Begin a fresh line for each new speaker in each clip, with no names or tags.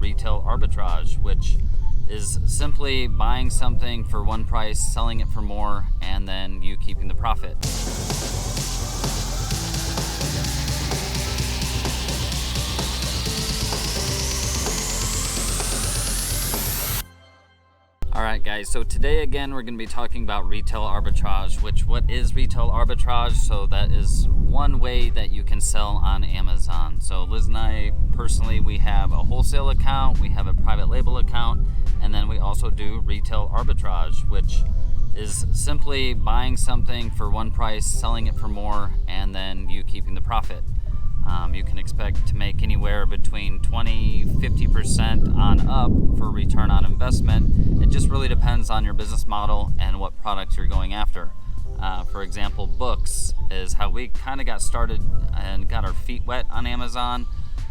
retail arbitrage, which is simply buying something for one price, selling it for more, and then you keeping the profit. Alright guys, so today again we're going to be talking about retail arbitrage, what is retail arbitrage? So that is one way that you can sell on Amazon. So Liz and I personally, we have a wholesale account, we have a private label account, and then we also do retail arbitrage, which is simply buying something for one price, selling it for more, and then you keeping the profit. You can expect to make anywhere between 20-50% on up for return on investment. It just really depends on your business model and what products you're going after. For example, books is how we kind of got started and got our feet wet on Amazon,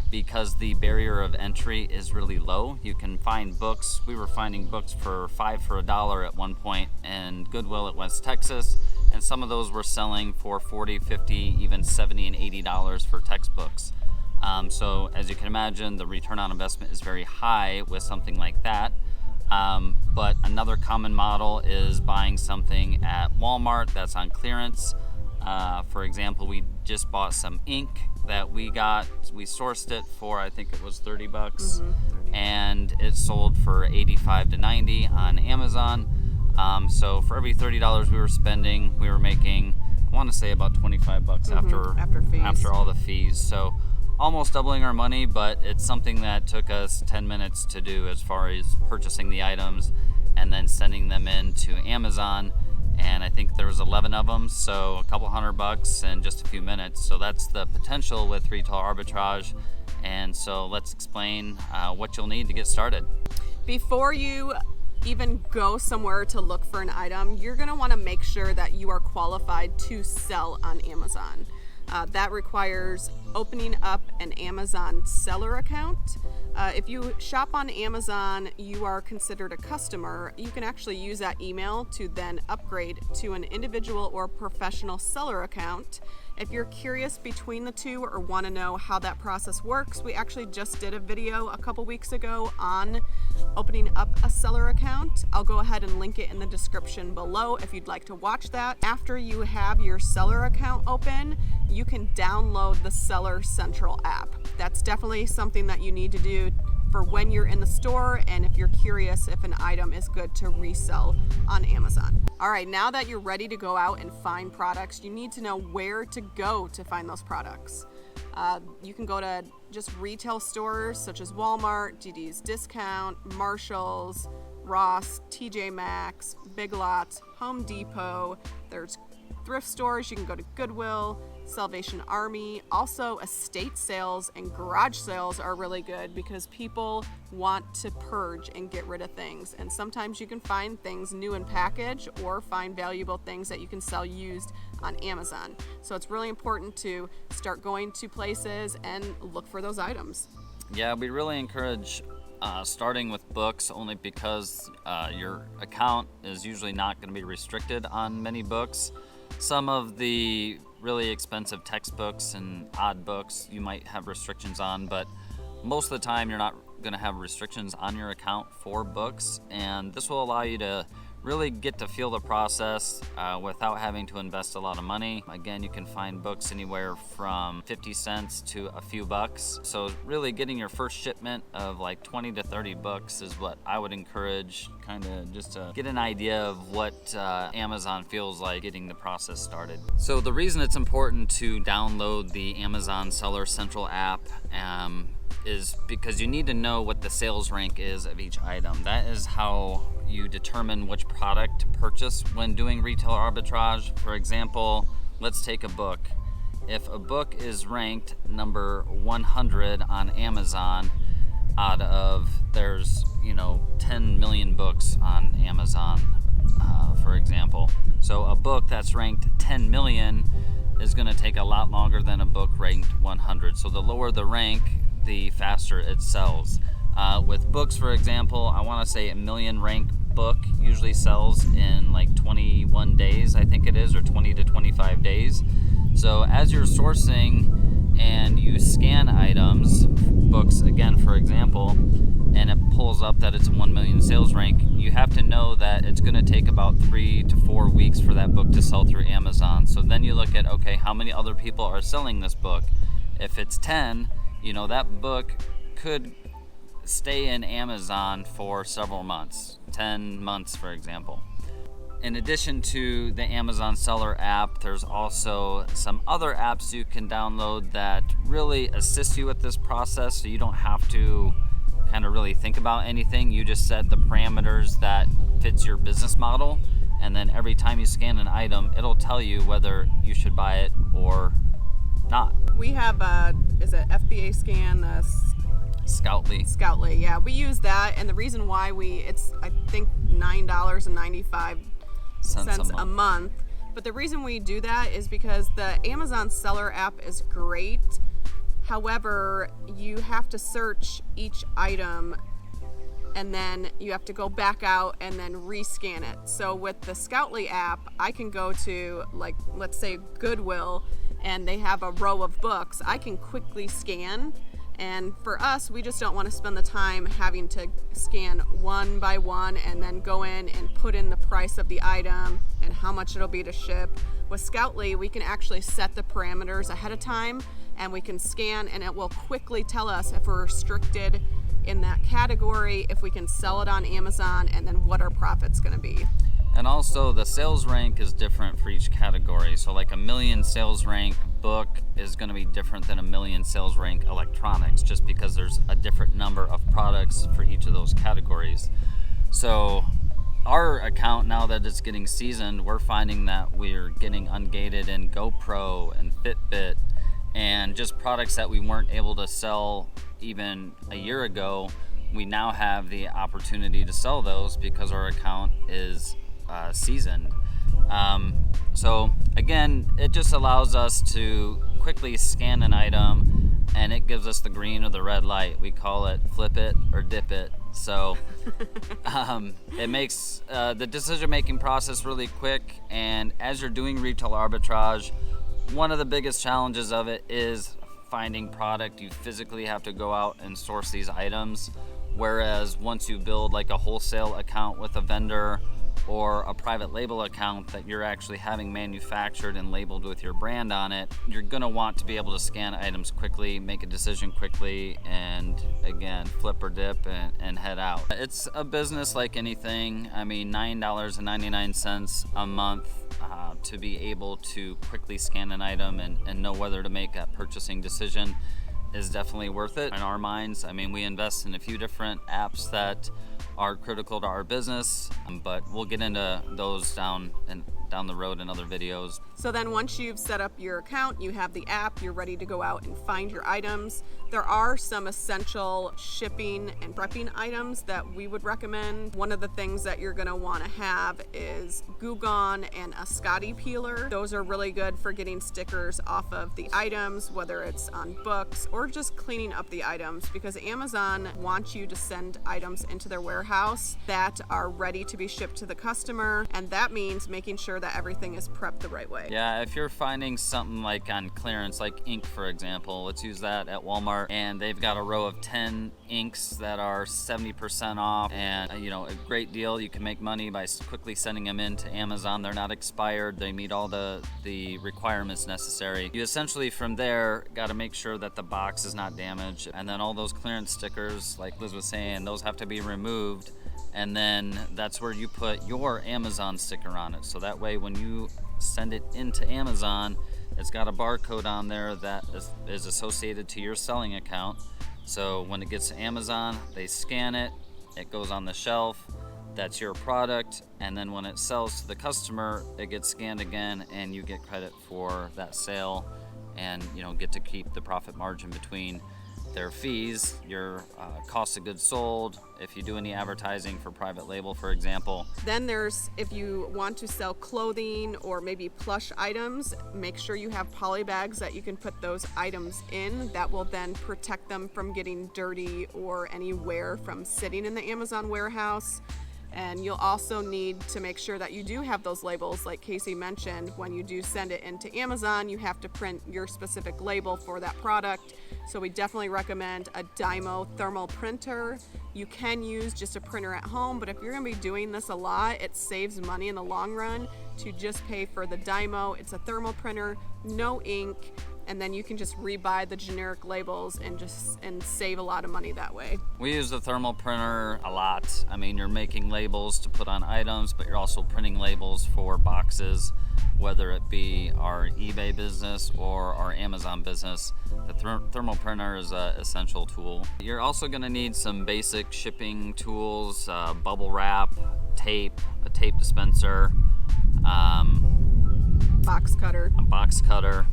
because the barrier of entry is really low. You can find books. We were finding books for $5 for $1 at one point in Goodwill at West Texas, and some of those were selling for $40, $50, even $70 and $80 for textbooks. So as you can imagine, the return on investment is very high with something like that. But another common model is buying something at Walmart that's on clearance. For example, we just bought some ink that we sourced it for, I think it was $30, and it sold for $85 to $90 on Amazon. So for every $30 we were spending, we were making, I want to say, about $25 after all the fees. So almost doubling our money, but it's something that took us 10 minutes to do as far as purchasing the items and then sending them in to Amazon. And I think there was 11 of them, so a couple $100 in just a few minutes. So that's the potential with retail arbitrage. And so let's explain what you'll need to get started.
Before you even go somewhere to look for an item, you're going to want to make sure that you are qualified to sell on Amazon. That requires opening up an Amazon seller account. If you shop on Amazon, you are considered a customer. You can actually use that email to then upgrade to an individual or professional seller account. If you're curious between the two or want to know how that process works, we actually just did a video a couple weeks ago on opening up a seller account. I'll go ahead and link it in the description below if you'd like to watch that. After you have your seller account open, you can download the Seller Central app. That's definitely something that you need to do for when you're in the store and if you're curious if an item is good to resell on Amazon. All right, now that you're ready to go out and find products, you need to know where to go to find those products. You can go to just retail stores such as Walmart, DD's Discount, Marshall's, Ross, TJ Maxx, Big Lots, Home Depot. There's thrift stores. You can go to Goodwill, Salvation Army. Also, estate sales and garage sales are really good because people want to purge and get rid of things. And sometimes you can find things new in package or find valuable things that you can sell used on Amazon. So it's really important to start going to places and look for those items.
Yeah, we really encourage starting with books only because your account is usually not going to be restricted on many books. Some of the really expensive textbooks and odd books you might have restrictions on, but most of the time you're not going to have restrictions on your account for books, and this will allow you to really get to feel the process without having to invest a lot of money. Again, you can find books anywhere from 50 cents to a few bucks. So really getting your first shipment of like 20 to 30 books is what I would encourage, kind of just to get an idea of what Amazon feels like getting the process started. So the reason it's important to download the Amazon Seller Central app is because you need to know what the sales rank is of each item. That is how you determine which product to purchase when doing retail arbitrage. For example, let's take a book. If a book is ranked number 100 on Amazon out of, there's 10 million books on Amazon, for example. So a book that's ranked 10 million is going to take a lot longer than a book ranked 100. So the lower the rank, the faster it sells. With books, for example, I want to say a million rank book usually sells in like 21 days, I think it is, or 20 to 25 days. So as you're sourcing and you scan items, books again, for example, pulls up that it's a 1 million sales rank, you have to know that it's going to take about 3 to 4 weeks for that book to sell through Amazon. So then you look at, okay, how many other people are selling this book? If it's 10, that book could stay in Amazon for several months, 10 months, for example. In addition to the Amazon Seller app, there's also some other apps you can download that really assist you with this process, so you don't have to kind of really think about anything. You just set the parameters that fits your business model, and then every time you scan an item, it'll tell you whether you should buy it or not.
We have is it FBA scan, Scoutly, yeah, we use that, and the reason why it's I think $9.95 a month. But the reason we do that is because the Amazon Seller app is great. However, you have to search each item and then you have to go back out and then rescan it. So with the Scoutly app, I can go to, like, let's say Goodwill, and they have a row of books. I can quickly scan. And for us, we just don't want to spend the time having to scan one by one and then go in and put in the price of the item and how much it'll be to ship. With Scoutly, we can actually set the parameters ahead of time, and we can scan, and it will quickly tell us if we're restricted in that category, if we can sell it on Amazon, and then what our profit's going to be.
And also, the sales rank is different for each category. So like a million sales rank book is going to be different than a million sales rank electronics, just because there's a different number of products for each of those categories. So our account, now that it's getting seasoned, we're finding that we're getting ungated in GoPro and Fitbit, and just products that we weren't able to sell even a year ago. We now have the opportunity to sell those because our account is seasoned. So again, it just allows us to quickly scan an item, and it gives us the green or the red light. We call it flip it or dip it. So it makes the decision-making process really quick. And as you're doing retail arbitrage, one of the biggest challenges of it is finding product. You physically have to go out and source these items. Whereas once you build like a wholesale account with a vendor or a private label account that you're actually having manufactured and labeled with your brand on it, you're going to want to be able to scan items quickly, make a decision quickly, and again, flip or dip and head out. It's a business like anything. I mean, $9.99 a month to be able to quickly scan an item and know whether to make that purchasing decision is definitely worth it in our minds. I mean, we invest in a few different apps that are critical to our business, but we'll get into those down the road in other videos.
So then once you've set up your account, you have the app, you're ready to go out and find your items. There are some essential shipping and prepping items that we would recommend. One of the things that you're going to want to have is Goo Gone and a Scotty peeler. Those are really good for getting stickers off of the items, whether it's on books or just cleaning up the items, because Amazon wants you to send items into their warehouse that are ready to be shipped to the customer, and that means making sure that everything is prepped the right way.
Yeah, if you're finding something like on clearance, like ink, for example, let's use that at Walmart, and they've got a row of 10 inks that are 70% off, and a great deal. You can make money by quickly sending them into Amazon. They're not expired. They meet all the requirements necessary. You essentially from there got to make sure that the box is not damaged, and then all those clearance stickers, like Liz was saying, those have to be removed. And then that's where you put your Amazon sticker on it. So that way when you send it into Amazon, it's got a barcode on there that is associated to your selling account. So when it gets to Amazon, they scan it, it goes on the shelf, that's your product, and then when it sells to the customer, it gets scanned again, and you get credit for that sale, and get to keep the profit margin between their fees, your cost of goods sold, if you do any advertising for private label, for example.
Then there's, if you want to sell clothing or maybe plush items, make sure you have poly bags that you can put those items in. That will then protect them from getting dirty or any wear from sitting in the Amazon warehouse. And you'll also need to make sure that you do have those labels, like Casey mentioned. When you do send it into Amazon, you have to print your specific label for that product. So we definitely recommend a Dymo thermal printer. You can use just a printer at home, but if you're gonna be doing this a lot, it saves money in the long run to just pay for the Dymo. It's a thermal printer, no ink, and then you can just rebuy the generic labels and save a lot of money that way.
We use the thermal printer a lot. I mean, you're making labels to put on items, but you're also printing labels for boxes, whether it be our eBay business or our Amazon business. The thermal printer is an essential tool. You're also gonna need some basic shipping tools, bubble wrap, tape, a tape dispenser,
Box cutter.
a box cutter.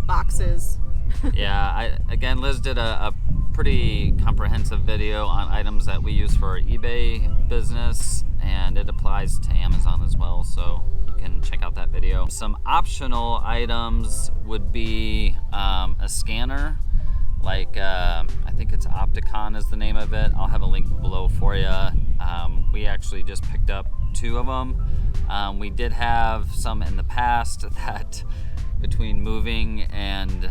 Boxes.
Yeah, again, Liz did a pretty comprehensive video on items that we use for our eBay business, and it applies to Amazon as well, so you can check out that video. Some optional items would be a scanner, like I think it's Opticon is the name of it. I'll have a link below for you. We actually just picked up 2 of them. We did have some in the past that between moving and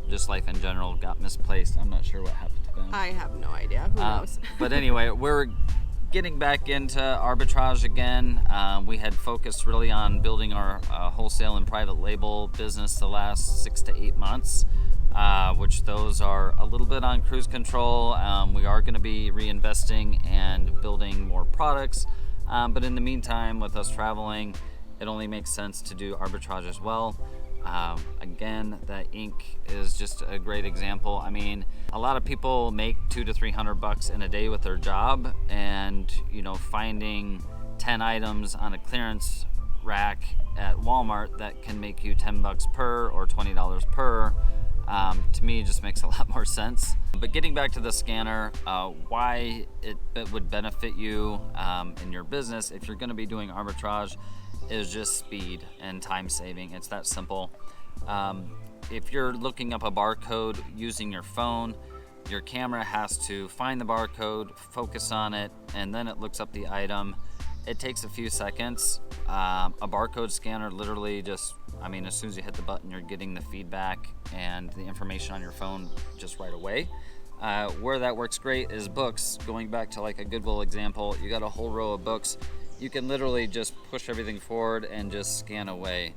just life in general got misplaced. I'm not sure what happened to them.
I have no idea. Who knows?
But anyway, we're getting back into arbitrage again. We had focused really on building our wholesale and private label business the last 6 to 8 months, which those are a little bit on cruise control. We are going to be reinvesting and building more products. But in the meantime, with us traveling, it only makes sense to do arbitrage as well. Again, that ink is just a great example. I mean, a lot of people make $200 to $300 in a day with their job, and finding 10 items on a clearance rack at Walmart that can make you $10 per or $20 per, to me just makes a lot more sense. But getting back to the scanner, why it would benefit you in your business if you're going to be doing arbitrage is just speed and time saving. It's that simple. If you're looking up a barcode using your phone, your camera has to find the barcode, focus on it, and then it looks up the item. It takes a few seconds. A barcode scanner literally just, as soon as you hit the button, you're getting the feedback and the information on your phone just right away. Where that works great is books. Going back to like a Goodwill example, you got a whole row of books. You can literally just push everything forward and just scan away,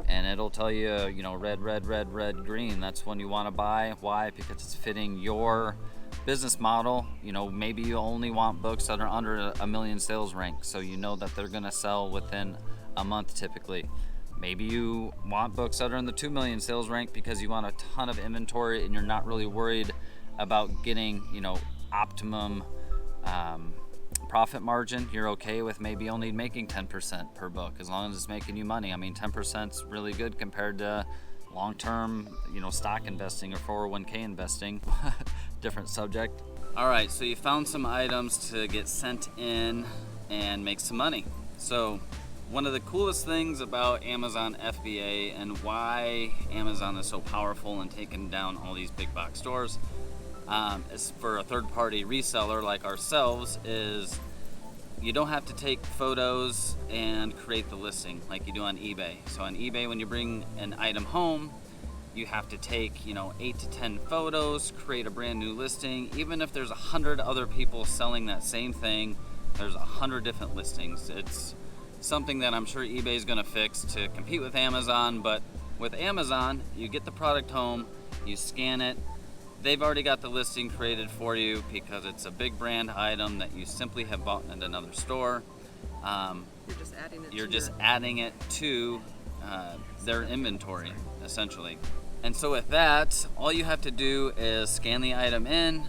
and it'll tell you, red, red, red, red, green. That's one you want to buy. Why? Because it's fitting your business model. Maybe you only want books that are under 1 million sales rank, so you know that they're going to sell within a month typically. Maybe you want books that are in the 2 million sales rank because you want a ton of inventory and you're not really worried about getting, optimum profit margin. You're okay with maybe only making 10% per book as long as it's making you money. 10% is really good compared to long-term, stock investing or 401k investing. Different subject. All right, so you found some items to get sent in and make some money. So one of the coolest things about Amazon FBA and why Amazon is so powerful and taking down all these big box stores is for a third-party reseller like ourselves, is you don't have to take photos and create the listing like you do on eBay. So on eBay, when you bring an item home, you have to take 8 to 10 photos, create a brand new listing. Even if there's 100 other people selling that same thing, there's 100 different listings. It's something that I'm sure eBay is going to fix to compete with Amazon. But with Amazon, you get the product home, you scan it. They've already got the listing created for you because it's a big brand item that you simply have bought at another store.
You're just adding it
to their inventory, essentially. And so with that, all you have to do is scan the item in,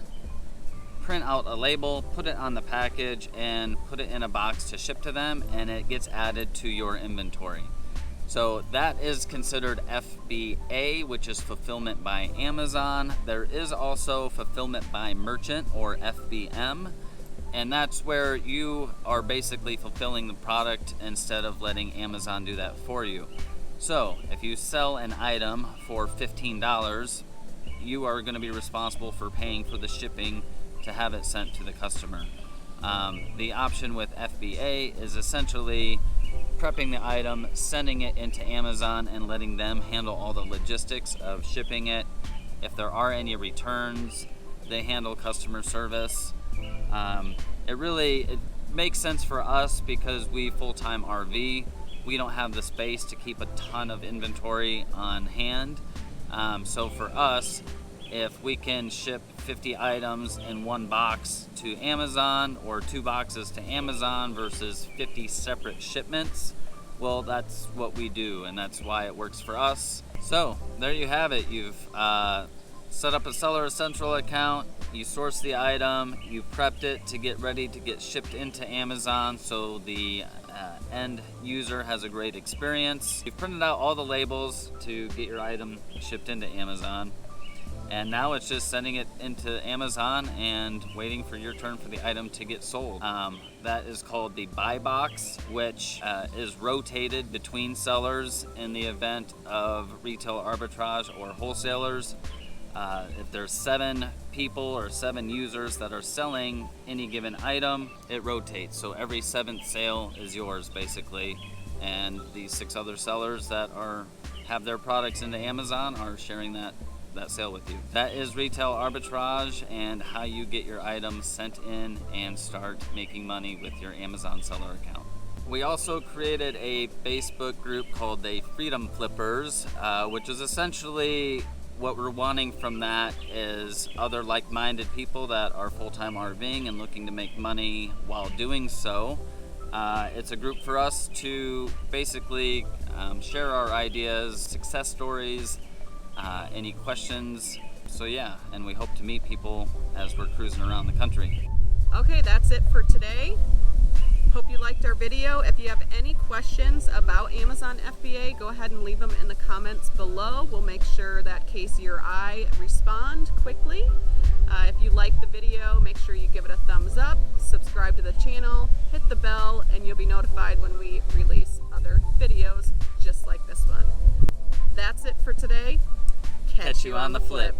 print out a label, put it on the package, and put it in a box to ship to them, and it gets added to your inventory. So that is considered FBA, which is fulfillment by Amazon. There is also fulfillment by merchant, or FBM, and that's where you are basically fulfilling the product instead of letting Amazon do that for you. So if you sell an item for $15, you are going to be responsible for paying for the shipping to have it sent to the customer. The option with FBA is essentially prepping the item, sending it into Amazon, and letting them handle all the logistics of shipping it. If there are any returns, they handle customer service. It makes sense for us because we full-time RV. We don't have the space to keep a ton of inventory on hand. So for us, if we can ship 50 items in one box to Amazon or 2 boxes to Amazon versus 50 separate shipments, well, that's what we do, and that's why it works for us. So there you have it. You've set up a Seller Central account, you source the item, you prepped it to get ready to get shipped into Amazon so the end user has a great experience. You've printed out all the labels to get your item shipped into Amazon. And now it's just sending it into Amazon and waiting for your turn for the item to get sold. That is called the buy box, which is rotated between sellers in the event of retail arbitrage or wholesalers. If there's 7 people or 7 users that are selling any given item, it rotates. So every 7th sale is yours basically. And the 6 other sellers that have their products into Amazon are sharing that sale with you. That is retail arbitrage and how you get your items sent in and start making money with your Amazon seller account. We also created a Facebook group called the Freedom Flippers, which is essentially what we're wanting from that is other like-minded people that are full-time RVing and looking to make money while doing so. It's a group for us to basically share our ideas, success stories, any questions. So yeah, and we hope to meet people as we're cruising around the country.
Okay, that's it for today. Hope you liked our video. If you have any questions about Amazon FBA, go ahead and leave them in the comments below. We'll make sure that Casey or I respond quickly. If you like the video, make sure you give it a thumbs up, subscribe to the channel, hit the bell, and you'll be notified when we release other videos just like this one. That's it for today. Catch you on the flip.